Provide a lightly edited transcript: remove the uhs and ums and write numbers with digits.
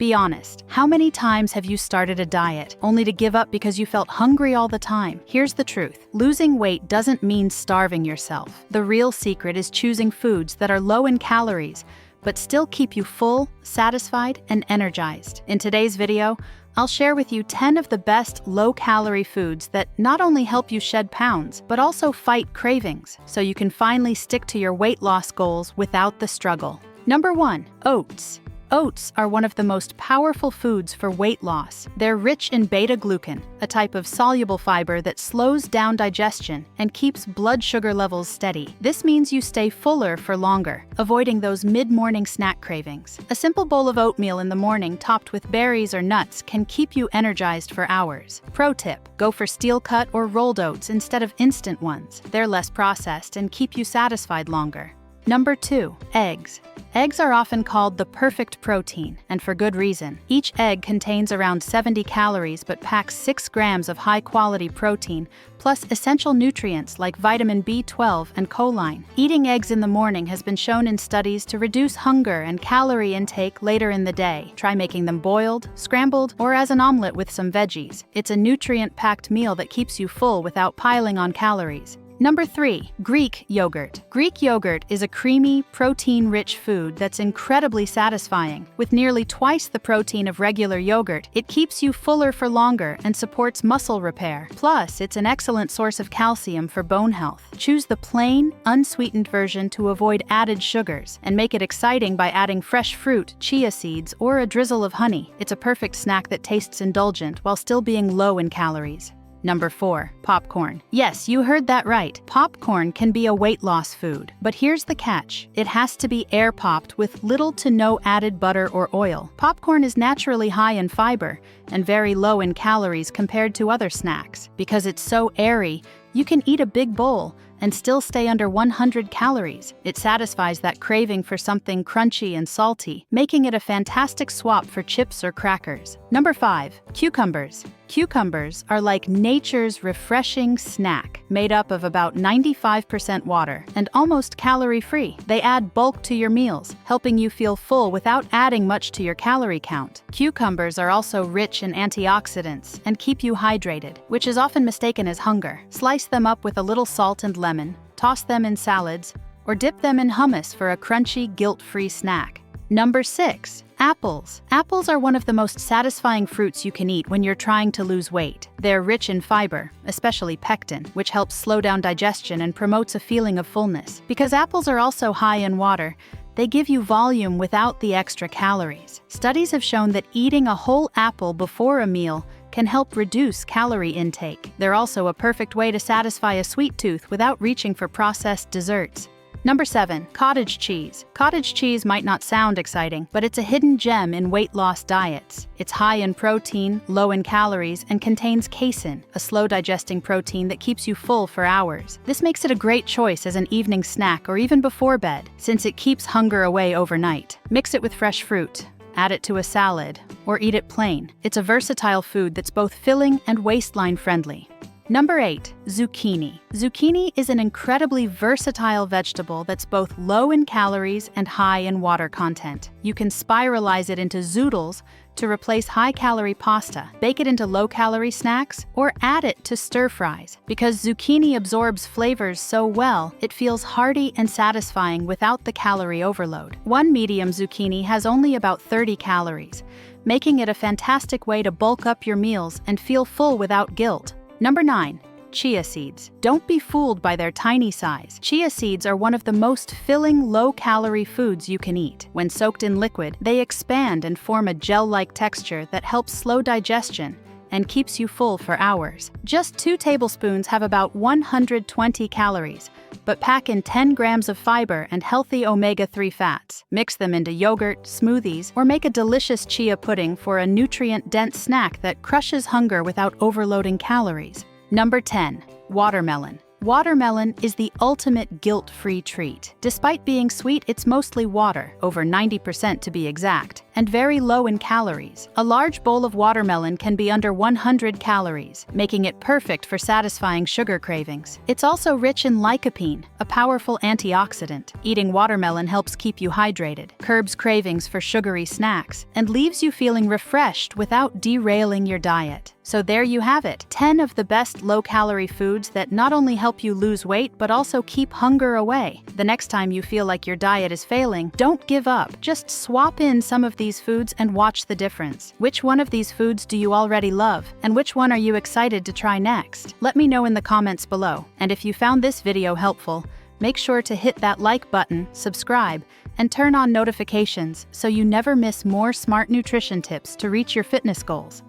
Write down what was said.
Be honest, how many times have you started a diet only to give up because you felt hungry all the time? Here's the truth. Losing weight doesn't mean starving yourself. The real secret is choosing foods that are low in calories, but still keep you full, satisfied, and energized. In today's video, I'll share with you 10 of the best low-calorie foods that not only help you shed pounds, but also fight cravings, so you can finally stick to your weight loss goals without the struggle. Number 1. Oats. Oats are one of the most powerful foods for weight loss. They're rich in beta-glucan, a type of soluble fiber that slows down digestion and keeps blood sugar levels steady. This means you stay fuller for longer, avoiding those mid-morning snack cravings. A simple bowl of oatmeal in the morning topped with berries or nuts can keep you energized for hours. Pro tip: go for steel-cut or rolled oats instead of instant ones. They're less processed and keep you satisfied longer. Number 2. Eggs. Eggs are often called the perfect protein, and for good reason. Each egg contains around 70 calories but packs 6 grams of high-quality protein, plus essential nutrients like vitamin B12 and choline. Eating eggs in the morning has been shown in studies to reduce hunger and calorie intake later in the day. Try making them boiled, scrambled, or as an omelet with some veggies. It's a nutrient-packed meal that keeps you full without piling on calories. Number 3. Greek yogurt. Greek yogurt is a creamy, protein-rich food that's incredibly satisfying. With nearly twice the protein of regular yogurt, it keeps you fuller for longer and supports muscle repair. Plus, it's an excellent source of calcium for bone health. Choose the plain, unsweetened version to avoid added sugars, and make it exciting by adding fresh fruit, chia seeds, or a drizzle of honey. It's a perfect snack that tastes indulgent while still being low in calories. Number 4. Popcorn. Yes, you heard that right. Popcorn can be a weight loss food, but here's the catch. It has to be air-popped with little to no added butter or oil. Popcorn is naturally high in fiber and very low in calories compared to other snacks. Because it's so airy, you can eat a big bowl and still stay under 100 calories. It satisfies that craving for something crunchy and salty, making it a fantastic swap for chips or crackers. Number 5. Cucumbers. Cucumbers are like nature's refreshing snack, made up of about 95% water and almost calorie-free. They add bulk to your meals, helping you feel full without adding much to your calorie count. Cucumbers are also rich in antioxidants and keep you hydrated, which is often mistaken as hunger. Slice them up with a little salt and lemon, toss them in salads, or dip them in hummus for a crunchy, guilt-free snack. Number 6. Apples. Apples are one of the most satisfying fruits you can eat when you're trying to lose weight. They're rich in fiber, especially pectin, which helps slow down digestion and promotes a feeling of fullness. Because apples are also high in water, they give you volume without the extra calories. Studies have shown that eating a whole apple before a meal can help reduce calorie intake. They're also a perfect way to satisfy a sweet tooth without reaching for processed desserts. Number 7. Cottage cheese. Cottage cheese might not sound exciting, but it's a hidden gem in weight loss diets. It's high in protein, low in calories, and contains casein, a slow-digesting protein that keeps you full for hours. This makes it a great choice as an evening snack or even before bed, since it keeps hunger away overnight. Mix it with fresh fruit, add it to a salad, or eat it plain. It's a versatile food that's both filling and waistline-friendly. Number 8. Zucchini. Zucchini is an incredibly versatile vegetable that's both low in calories and high in water content. You can spiralize it into zoodles to replace high-calorie pasta, bake it into low-calorie snacks, or add it to stir-fries. Because zucchini absorbs flavors so well, it feels hearty and satisfying without the calorie overload. One medium zucchini has only about 30 calories, making it a fantastic way to bulk up your meals and feel full without guilt. Number 9. Chia seeds. Don't be fooled by their tiny size. Chia seeds are one of the most filling low-calorie foods you can eat. When soaked in liquid, they expand and form a gel-like texture that helps slow digestion and keeps you full for hours. Just 2 tablespoons have about 120 calories, but pack in 10 grams of fiber and healthy omega-3 fats. Mix them into yogurt, smoothies, or make a delicious chia pudding for a nutrient-dense snack that crushes hunger without overloading calories. Number 10. Watermelon. Watermelon is the ultimate guilt-free treat. Despite being sweet, it's mostly water, over 90% to be exact. and very low in calories. A large bowl of watermelon can be under 100 calories, making it perfect for satisfying sugar cravings. It's also rich in lycopene, a powerful antioxidant. Eating watermelon helps keep you hydrated, curbs cravings for sugary snacks, and leaves you feeling refreshed without derailing your diet. So there you have it, 10 of the best low-calorie foods that not only help you lose weight but also keep hunger away. The next time you feel like your diet is failing, don't give up. Just swap in some of these foods and watch the difference. Which one of these foods do you already love, and which one are you excited to try next? Let me know in the comments below. And if you found this video helpful, make sure to hit that like button, subscribe, and turn on notifications so you never miss more smart nutrition tips to reach your fitness goals.